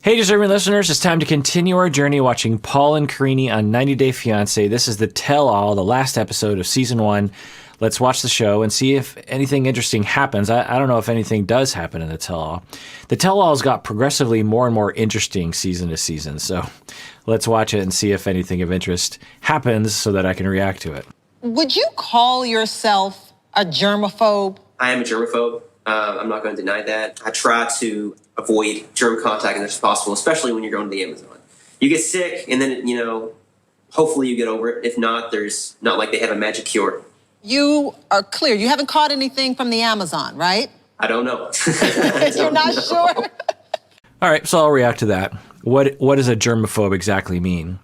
Hey, deserving listeners, it's time to continue our journey watching Paul and Karine on 90 Day Fiancé. This is the tell-all, the last episode of Season 1. Let's watch the show and see if anything interesting happens. I don't know if anything does happen in the tell-all. The tell-all's got progressively more and more interesting season to season, so let's watch it and see if anything of interest happens so that I can react to it. Would you call yourself a germaphobe? I am a germaphobe. I'm not going to deny that. I try to avoid germ contact as much as possible, especially when you're going to the Amazon. You get sick, and then, hopefully you get over it. If not, there's not like they have a magic cure. You are clear. You haven't caught anything from the Amazon, right? I don't know. You're not sure? All right, so I'll react to that. What does a germaphobe exactly mean?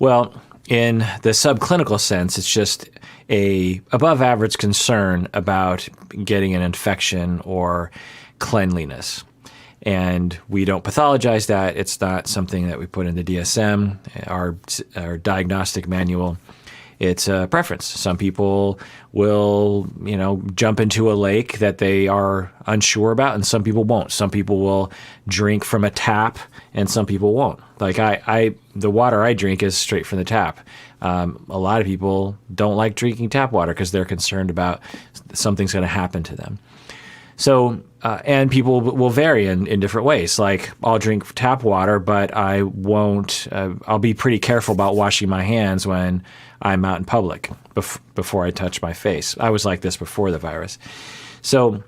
Well, in the subclinical sense, it's just a above average concern about getting an infection or cleanliness. And we don't pathologize that. It's not something that we put in the DSM, our diagnostic manual. It's a preference. Some people will, jump into a lake that they are unsure about, and some people won't. Some people will drink from a tap, and some people won't. Like the water I drink is straight from the tap. A lot of people don't like drinking tap water because they're concerned about something's going to happen to them. So, and people will vary in different ways. Like, I'll drink tap water, but I won't, I'll be pretty careful about washing my hands when I'm out in public before I touch my face. I was like this before the virus. So,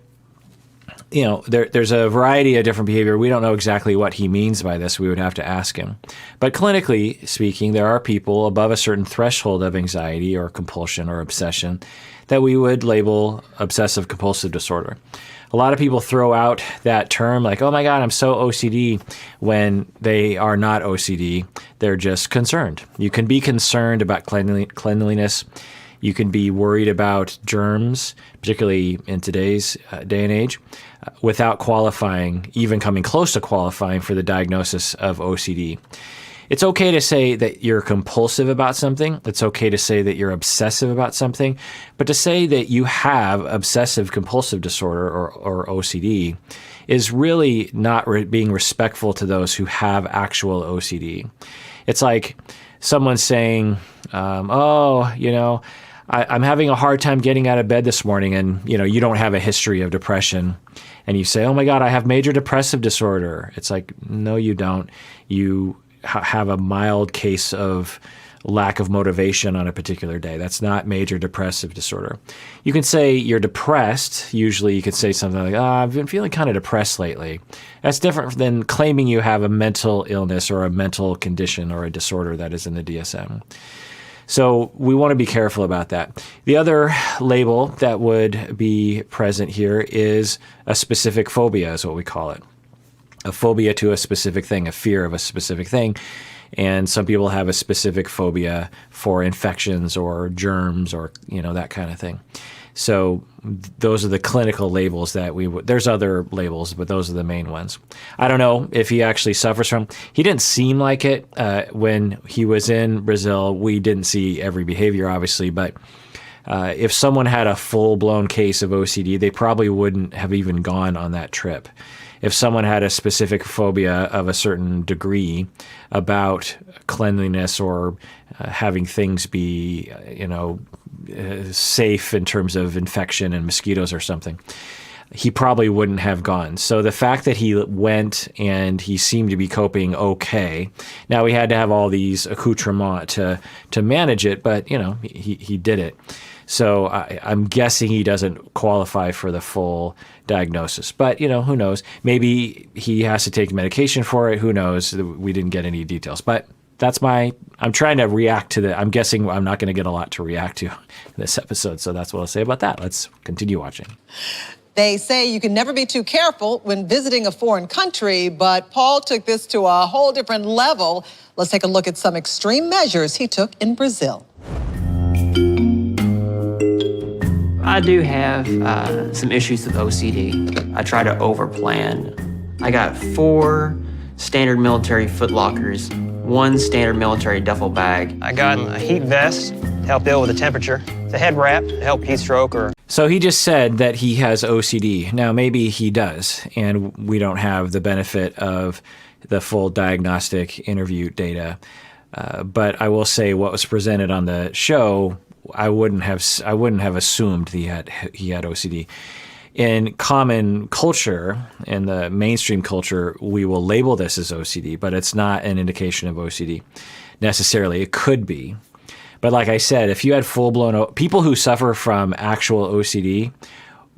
there's a variety of different behavior. We don't know exactly what he means by this. We would have to ask him. But clinically speaking, there are people above a certain threshold of anxiety or compulsion or obsession that we would label obsessive compulsive disorder. A lot of people throw out that term like, oh my God, I'm so OCD, when they are not OCD. They're just concerned. You can be concerned about cleanliness. You can be worried about germs, particularly in today's day and age, without qualifying, even coming close to qualifying for the diagnosis of OCD. It's okay to say that you're compulsive about something. It's okay to say that you're obsessive about something. But to say that you have obsessive compulsive disorder or OCD is really not being respectful to those who have actual OCD. It's like someone saying, I'm having a hard time getting out of bed this morning, and you don't have a history of depression. And you say, oh my God, I have major depressive disorder. It's like, no, you don't. You have a mild case of lack of motivation on a particular day. That's not major depressive disorder. You can say you're depressed. Usually you could say something like, I've been feeling kind of depressed lately. That's different than claiming you have a mental illness or a mental condition or a disorder that is in the DSM. So we want to be careful about that. The other label that would be present here is a specific phobia, is what we call it. A phobia to a specific thing, a fear of a specific thing. And some people have a specific phobia for infections or germs or, that kind of thing. So those are the clinical labels that there's other labels, but those are the main ones. I don't know if he actually suffers from. He didn't seem like it when he was in Brazil. We didn't see every behavior, obviously, but if someone had a full-blown case of OCD, they probably wouldn't have even gone on that trip. If someone had a specific phobia of a certain degree about cleanliness or having things be, safe in terms of infection and mosquitoes or something, he probably wouldn't have gone. So the fact that he went and he seemed to be coping okay. Now, we had to have all these accoutrements to manage it, but, he did it. So I'm guessing he doesn't qualify for the full diagnosis. But, who knows? Maybe he has to take medication for it. Who knows? We didn't get any details. But I'm trying to react to I'm guessing I'm not going to get a lot to react to in this episode. So that's what I'll say about that. Let's continue watching. They say you can never be too careful when visiting a foreign country, but Paul took this to a whole different level. Let's take a look at some extreme measures he took in Brazil. I do have some issues with OCD. I try to overplan. I got 4 standard military footlockers, 1 standard military duffel bag. I got a heat vest to help deal with the temperature, the head wrap to help heat stroke or... So he just said that he has OCD. Now, maybe he does, and we don't have the benefit of the full diagnostic interview data. But I will say what was presented on the show, I wouldn't have assumed he had OCD. In common culture, in the mainstream culture, we will label this as OCD, but it's not an indication of OCD necessarily. It could be. But like I said, if you had full-blown people who suffer from actual OCD,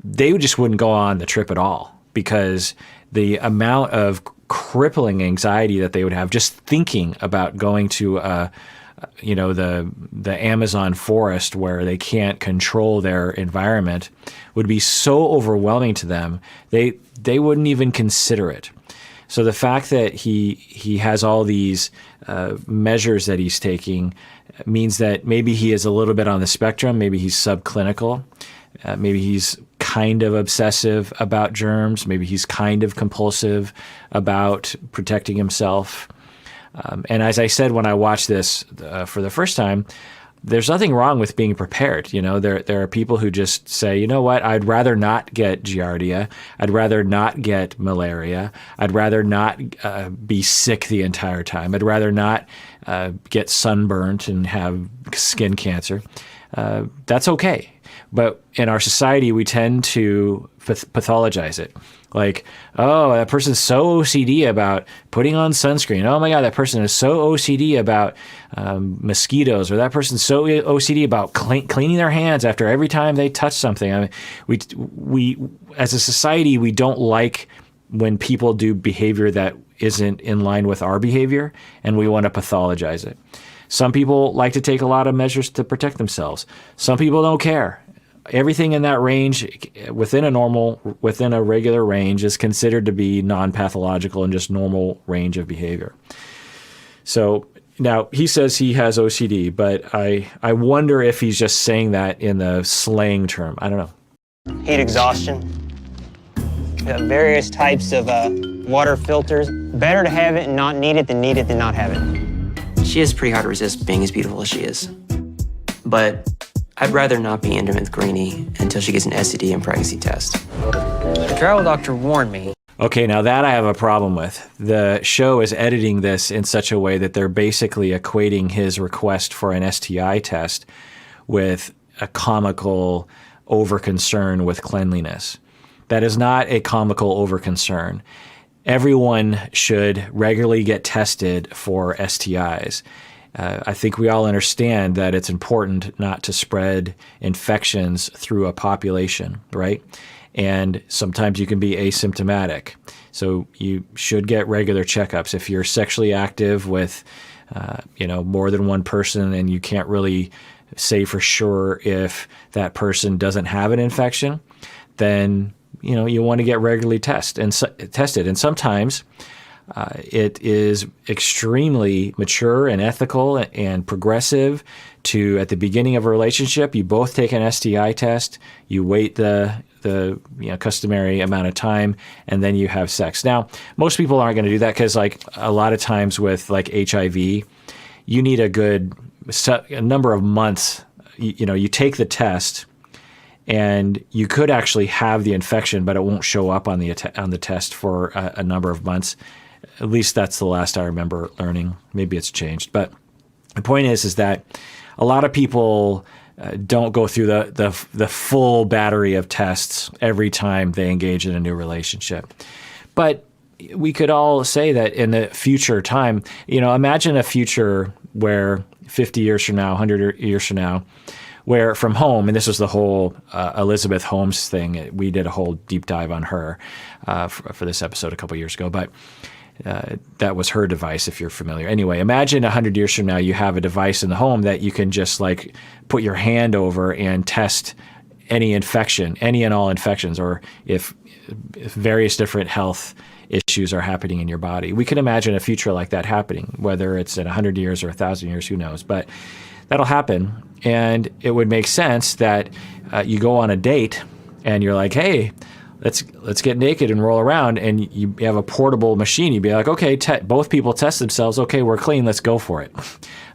they just wouldn't go on the trip at all, because the amount of crippling anxiety that they would have just thinking about going to the Amazon forest where they can't control their environment would be so overwhelming to them, they wouldn't even consider it. So the fact that he has all these measures that he's taking means that maybe he is a little bit on the spectrum, maybe he's subclinical, maybe he's kind of obsessive about germs, maybe he's kind of compulsive about protecting himself. And as I said when I watched this for the first time, there's nothing wrong with being prepared. There are people who just say, you know what, I'd rather not get giardia. I'd rather not get malaria. I'd rather not be sick the entire time. I'd rather not get sunburnt and have skin cancer. That's okay. But in our society, we tend to pathologize it. Like, oh, that person's so OCD about putting on sunscreen. Oh my God, that person is so OCD about mosquitoes, or that person's so OCD about cleaning their hands after every time they touch something. I mean, we as a society, we don't like when people do behavior that isn't in line with our behavior, and we want to pathologize it. Some people like to take a lot of measures to protect themselves. Some people don't care. Everything in that range, within a regular range, is considered to be non-pathological and just normal range of behavior. So now he says he has OCD, but I wonder if he's just saying that in the slang term. I don't know. Heat exhaustion. Various types of water filters. Better to have it and not need it than not have it. She is pretty hard to resist being as beautiful as she is. But I'd rather not be intimate with Greenie until she gets an STD and pregnancy test. The travel doctor warned me. Okay, now that I have a problem with. The show is editing this in such a way that they're basically equating his request for an STI test with a comical overconcern with cleanliness. That is not a comical overconcern. Everyone should regularly get tested for STIs. I think we all understand that it's important not to spread infections through a population, right? And sometimes you can be asymptomatic. So you should get regular checkups. If you're sexually active with, more than one person, and you can't really say for sure if that person doesn't have an infection, then you want to get regularly tested. And sometimes it is extremely mature and ethical and progressive to, at the beginning of a relationship, you both take an STI test, you wait the customary amount of time, and then you have sex. Now, most people aren't going to do that because, like, a lot of times with like HIV, you need a number of months. You take the test, and you could actually have the infection, but it won't show up on the test for a number of months. At least that's the last I remember learning. Maybe it's changed. But the point is that a lot of people don't go through the full battery of tests every time they engage in a new relationship. But we could all say that in the future time, imagine a future where 50 years from now, 100 years from now, where from home, and this was the whole Elizabeth Holmes thing. We did a whole deep dive on her for this episode a couple years ago, but that was her device, if you're familiar. Anyway, imagine 100 years from now, you have a device in the home that you can just like put your hand over and test any infection, any and all infections, or if various different health issues are happening in your body. We can imagine a future like that happening, whether it's in 100 years or 1,000 years, who knows, but that'll happen. And it would make sense that you go on a date and you're like, hey, let's get naked and roll around, and you have a portable machine. You'd be like, okay, both people test themselves. Okay, we're clean. Let's go for it.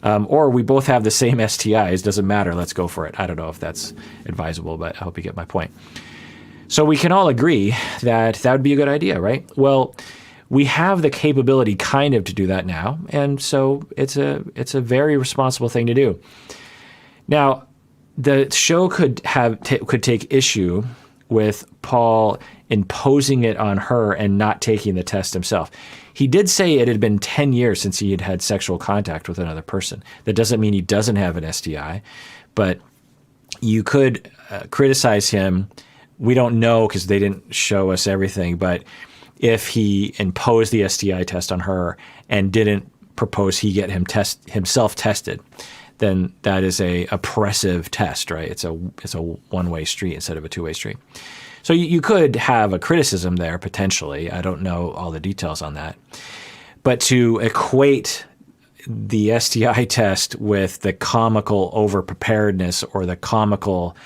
Or we both have the same STIs. Doesn't matter. Let's go for it. I don't know if that's advisable, but I hope you get my point. So we can all agree that that would be a good idea, right? Well, we have the capability kind of to do that now, and so it's a very responsible thing to do. Now, the show could take issue with Paul imposing it on her and not taking the test himself. He did say it had been 10 years since he had had sexual contact with another person. That doesn't mean he doesn't have an STI, but you could criticize him. We don't know because they didn't show us everything, but if he imposed the STI test on her and didn't propose he get himself tested, then that is a oppressive test, right? It's a one-way street instead of a two-way street. So you could have a criticism there potentially. I don't know all the details on that. But to equate the STI test with the comical over-preparedness or the comical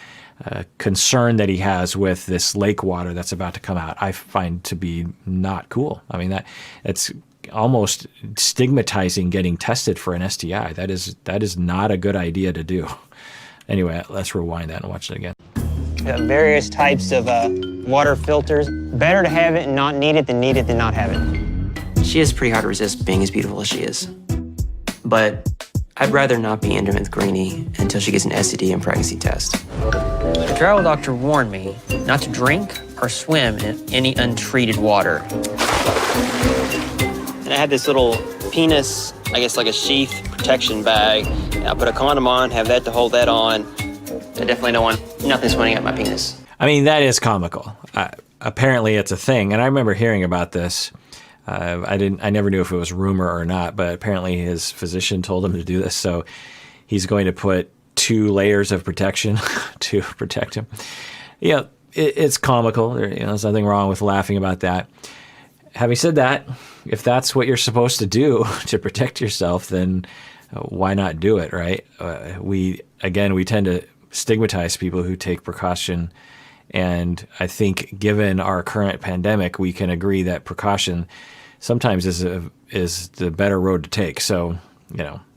concern that he has with this lake water that's about to come out, I find to be not cool. I mean, it's almost stigmatizing getting tested for an STI. That is not a good idea to do. Anyway, let's rewind that and watch it again. Various types of water filters. Better to have it and not need it than not have it. She is pretty hard to resist being as beautiful as she is. But I'd rather not be intimate with Karine until she gets an STD and pregnancy test. The travel doctor warned me not to drink or swim in any untreated water. And I had this little penis, I guess like a sheath protection bag. And I put a condom on, have that to hold that on. I definitely don't want nothing swimming at my penis. I mean, that is comical. Apparently it's a thing. And I remember hearing about this. I never knew if it was rumor or not, but apparently his physician told him to do this. So he's going to put 2 layers of protection to protect him. Yeah, it's comical. There's nothing wrong with laughing about that. Having said that, if that's what you're supposed to do to protect yourself, then why not do it, right? We tend to stigmatize people who take precaution. And I think given our current pandemic, we can agree that precaution sometimes is the better road to take. So,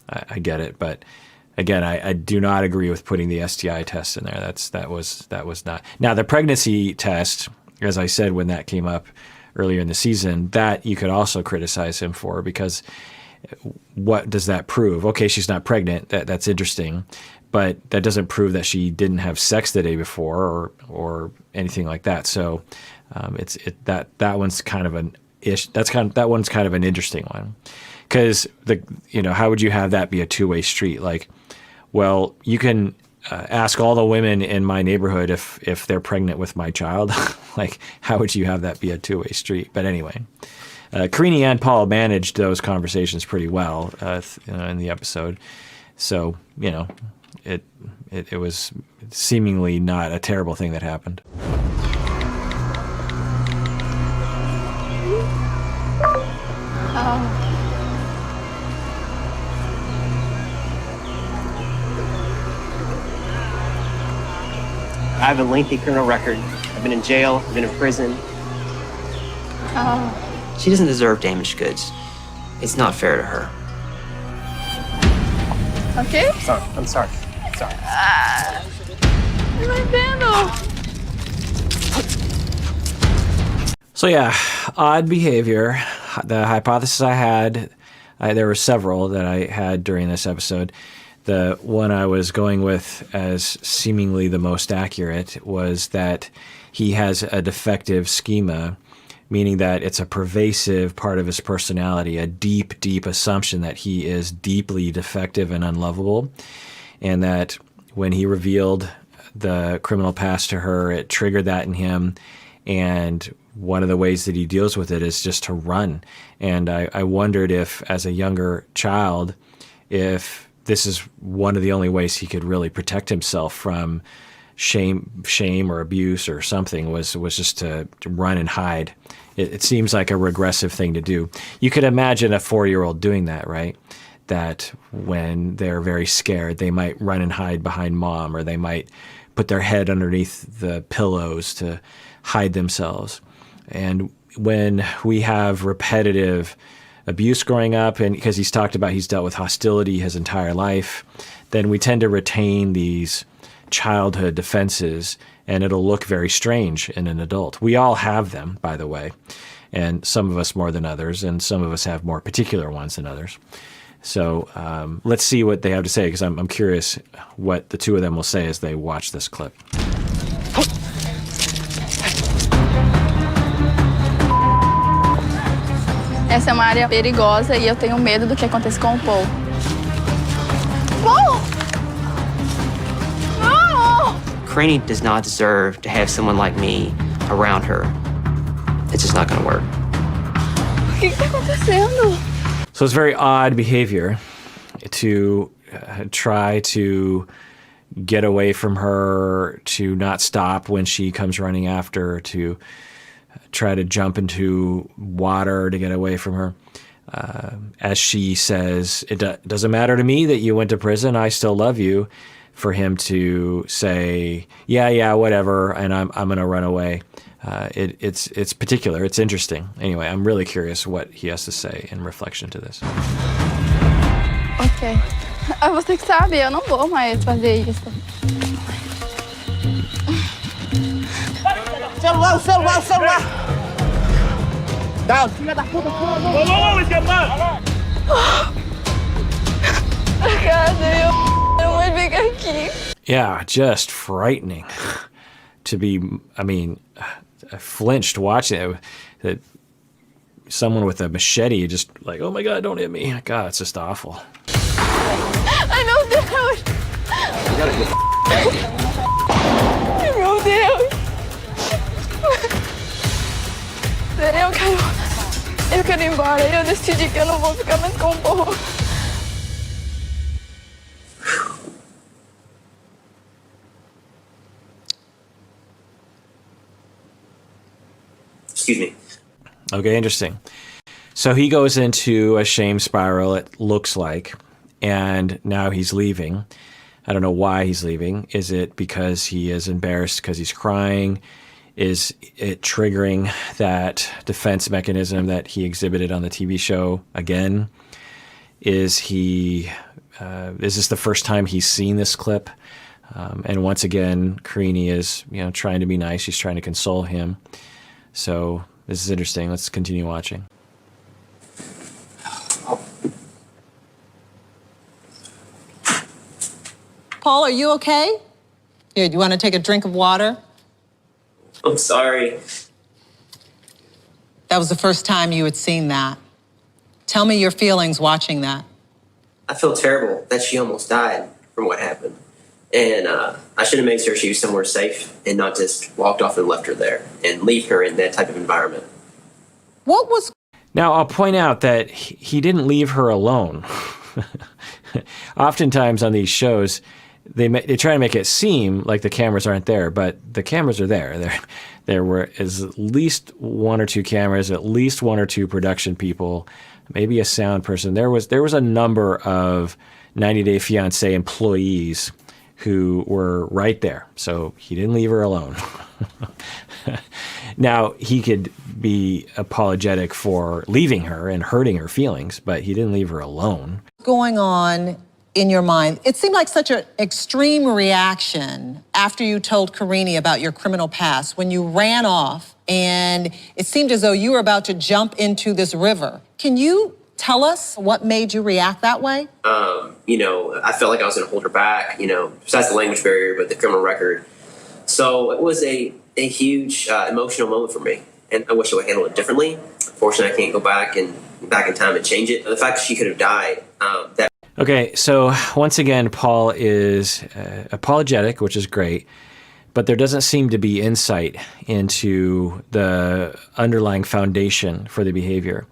I get it. But again, I do not agree with putting the STI test in there. That was not. Now, the pregnancy test, as I said when that came up earlier in the season, that you could also criticize him for, because what does that prove? Okay, she's not pregnant. That's interesting. But that doesn't prove that she didn't have sex the day before or anything like that. So that one's kind of an ish. That one's kind of an interesting one, because how would you have that be a two-way street? Like, well, you can ask all the women in my neighborhood if they're pregnant with my child. Like, how would you have that be a two-way street? But anyway, Karine and Paul managed those conversations pretty well in the episode. So It was seemingly not a terrible thing that happened. I have a lengthy criminal record. I've been in jail, I've been in prison. She doesn't deserve damaged goods. It's not fair to her. Okay? I'm sorry. My vandal. So yeah, odd behavior. The hypothesis I had, there were several that I had during this episode. The one I was going with as seemingly the most accurate was that he has a defective schema, meaning that it's a pervasive part of his personality, a deep, deep assumption that he is deeply defective and unlovable, and that when he revealed the criminal past to her, it triggered that in him, and one of the ways that he deals with it is just to run. And I wondered if, as a younger child, if this is one of the only ways he could really protect himself from shame or abuse or something was just to run and hide. It seems like a regressive thing to do. You could imagine a 4-year-old doing that, right? That when they're very scared, they might run and hide behind mom, or they might put their head underneath the pillows to hide themselves. And when we have repetitive abuse growing up, and because he's talked about he's dealt with hostility his entire life, then we tend to retain these childhood defenses, and it'll look very strange in an adult. We all have them, by the way. and some of us more than others, and some of us have more particular ones than others. So let's see what they have to say, because I'm curious what the two of them will say as they watch this clip. Essa é uma área perigosa e eu tenho medo do que acontece com o Paul. Paul! No! Karine does not deserve to have someone like me around her. It's just not going to work. O que está acontecendo? So it's very odd behavior to try to get away from her, to not stop when she comes running after, to try to jump into water to get away from her. As she says, it doesn't matter to me that you went to prison. I still love you. For him to say, yeah, whatever, and I'm going to run away. It's particular. It's interesting. Anyway, I'm really curious what he has to say in reflection to this. Ok. Você que sabe, eu não vou mais fazer isso. Celular! Down, filha da puta! Vamos, escapar! Obrigada, eu não vou ficar aqui. Yeah, just frightening to be, I flinched watching it. That someone with a machete just like, oh my God, don't hit me. God, it's just awful. Ai, meu Deus! Ai, meu Deus! Eu quero ir embora. Eu decidi que eu não vou ficar mais com o Paul. Excuse me. Okay, interesting. So he goes into a shame spiral, it looks like, and now he's leaving. I don't know why he's leaving. Is it because he is embarrassed because he's crying? Is it triggering that defense mechanism that he exhibited on the TV show again? Is this the first time he's seen this clip? And once again, Karine is, trying to be nice. She's trying to console him. So this is interesting. Let's continue watching. Paul, are you okay? Here, do you want to take a drink of water? I'm sorry. That was the first time you had seen that. Tell me your feelings watching that. I feel terrible that she almost died from what happened. And I should have made sure she was somewhere safe and not just walked off and left her there and leave her in that type of environment. What was... Now, I'll point out that he didn't leave her alone. Oftentimes on these shows, they try to make it seem like the cameras aren't there, but the cameras are there. There were at least one or two cameras, at least one or two production people, maybe a sound person. There was a number of 90 Day Fiancé employees who were right there. So he didn't leave her alone. Now, he could be apologetic for leaving her and hurting her feelings, but he didn't leave her alone. Going on in your mind? It seemed like such an extreme reaction after you told Karine about your criminal past, when you ran off and it seemed as though you were about to jump into this river. Can you tell us what made you react that way? I felt like I was going to hold her back, besides the language barrier, but the criminal record. So it was a huge emotional moment for me, and I wish I would handle it differently. Unfortunately, I can't go back in time and change it. The fact that she could have died, Okay, so once again, Paul is apologetic, which is great, but there doesn't seem to be insight into the underlying foundation for the behavior.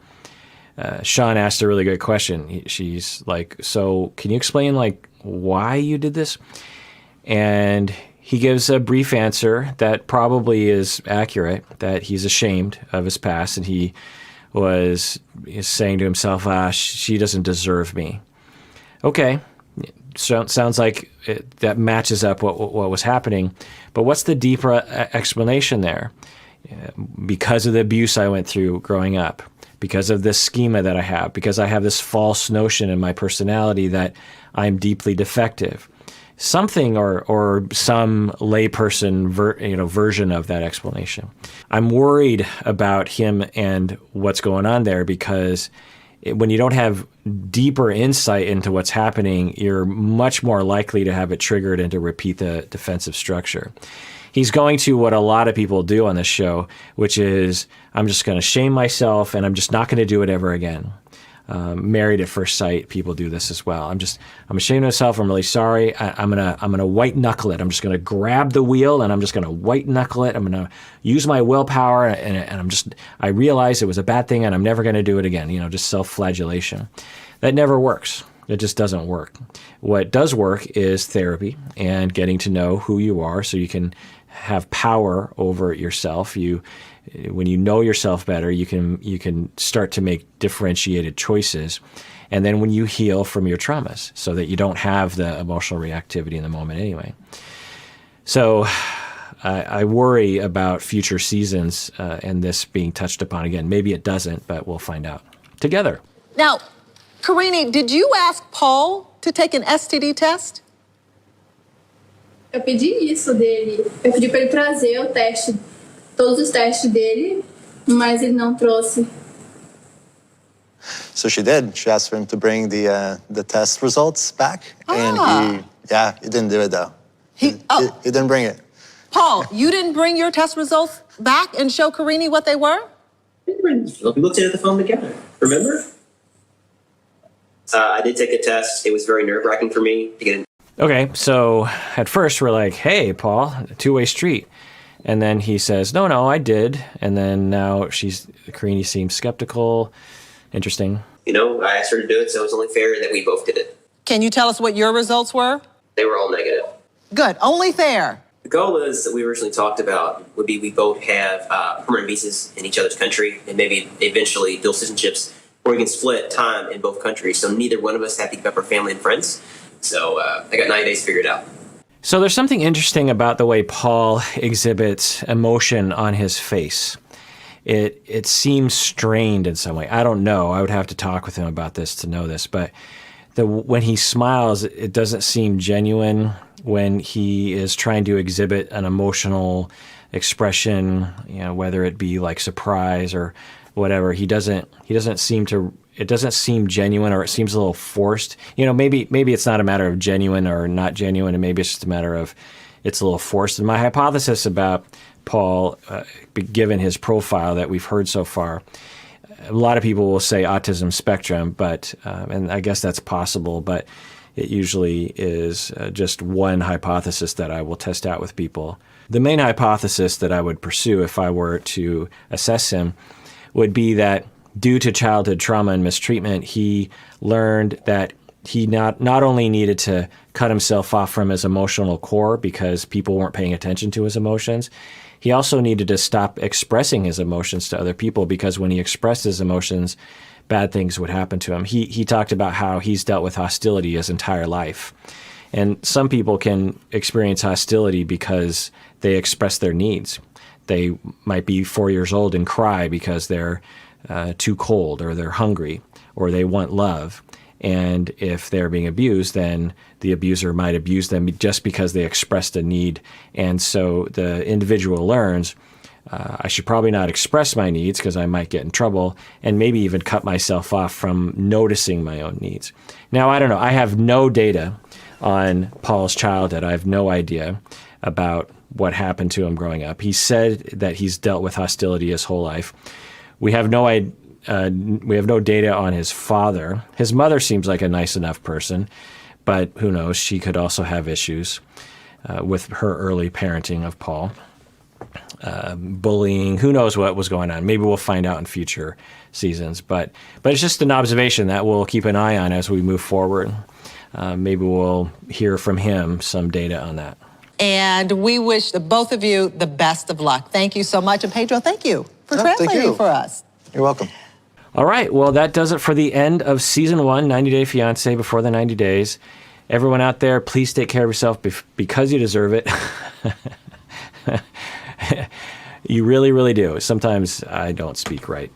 Sean asked a really good question. She's like, so can you explain why you did this? And he gives a brief answer that probably is accurate, that he's ashamed of his past, and he is saying to himself, she doesn't deserve me. Okay, so sounds like that matches up what was happening, but what's the deeper explanation there? Because of the abuse I went through growing up, because of this schema that I have, because I have this false notion in my personality that I'm deeply defective. something or some layperson version of that explanation. I'm worried about him and what's going on there because when you don't have deeper insight into what's happening, you're much more likely to have it triggered and to repeat the defensive structure. He's going to what a lot of people do on this show, which is, I'm just going to shame myself and I'm just not going to do it ever again. Married at First Sight, people do this as well. I'm ashamed of myself. I'm really sorry. I'm gonna white knuckle it. I'm just gonna grab the wheel and I'm just gonna white knuckle it. I'm gonna use my willpower and I realize it was a bad thing and I'm never gonna do it again. Just self-flagellation. That never works. It just doesn't work. What does work is therapy and getting to know who you are so you can have power over yourself. When you know yourself better, you can start to make differentiated choices. And then when you heal from your traumas so that you don't have the emotional reactivity in the moment anyway. So I worry about future seasons and this being touched upon again. Maybe it doesn't, but we'll find out together. Now, Karine, did you ask Paul to take an STD test? Eu pedi isso dele. Eu pedi para ele trazer o teste, todos os testes dele, mas ele não trouxe. So she did. She asked for him to bring the test results back, and he didn't do it though. He didn't bring it. Paul, you didn't bring your test results back and show Karine what they were? We looked at the phone together. Remember? I did take a test. It was very nerve-wracking for me to get in. Okay, so at first we're like, hey, Paul, a two-way street. And then he says, no, I did. And then now Karine seems skeptical. Interesting. I asked her to do it, so it was only fair that we both did it. Can you tell us what your results were? They were all negative. Good, only fair. The goal is that we originally talked about would be we both have permanent visas in each other's country and maybe eventually dual citizenships where we can split time in both countries. So neither one of us have to give up our family and friends. So I got 90 days figured out. So there's something interesting about the way Paul exhibits emotion on his face. It seems strained in some way. I don't know. I would have to talk with him about this to know this. But when he smiles, it doesn't seem genuine. When he is trying to exhibit an emotional expression, whether it be like surprise or whatever, it doesn't seem genuine, or it seems a little forced. Maybe it's not a matter of genuine or not genuine, and maybe it's just a matter of it's a little forced. And my hypothesis about Paul, given his profile that we've heard so far, a lot of people will say autism spectrum, but and I guess that's possible, but it usually is just one hypothesis that I will test out with people. The main hypothesis that I would pursue if I were to assess him would be that due to childhood trauma and mistreatment, he learned that he not only needed to cut himself off from his emotional core because people weren't paying attention to his emotions, he also needed to stop expressing his emotions to other people, because when he expressed his emotions, bad things would happen to him. He talked about how he's dealt with hostility his entire life. And some people can experience hostility because they express their needs. They might be 4 years old and cry because they're too cold, or they're hungry, or they want love. And if they're being abused, then the abuser might abuse them just because they expressed a need. And so the individual learns, I should probably not express my needs because I might get in trouble, and maybe even cut myself off from noticing my own needs. Now, I don't know. I have no data on Paul's childhood. I have no idea about what happened to him growing up. He said that he's dealt with hostility his whole life. We have no data on his father. His mother seems like a nice enough person, but who knows? She could also have issues with her early parenting of Paul. Bullying, who knows what was going on. Maybe we'll find out in future seasons. But it's just an observation that we'll keep an eye on as we move forward. Maybe we'll hear from him some data on that. And we wish the both of you the best of luck. Thank you so much. And Pedro, thank you for translating for us. You're welcome. All right. Well, that does it for the end of season 1, 90 Day Fiancé, before the 90 days. Everyone out there, please take care of yourself because you deserve it. You really, really do. Sometimes I don't speak right.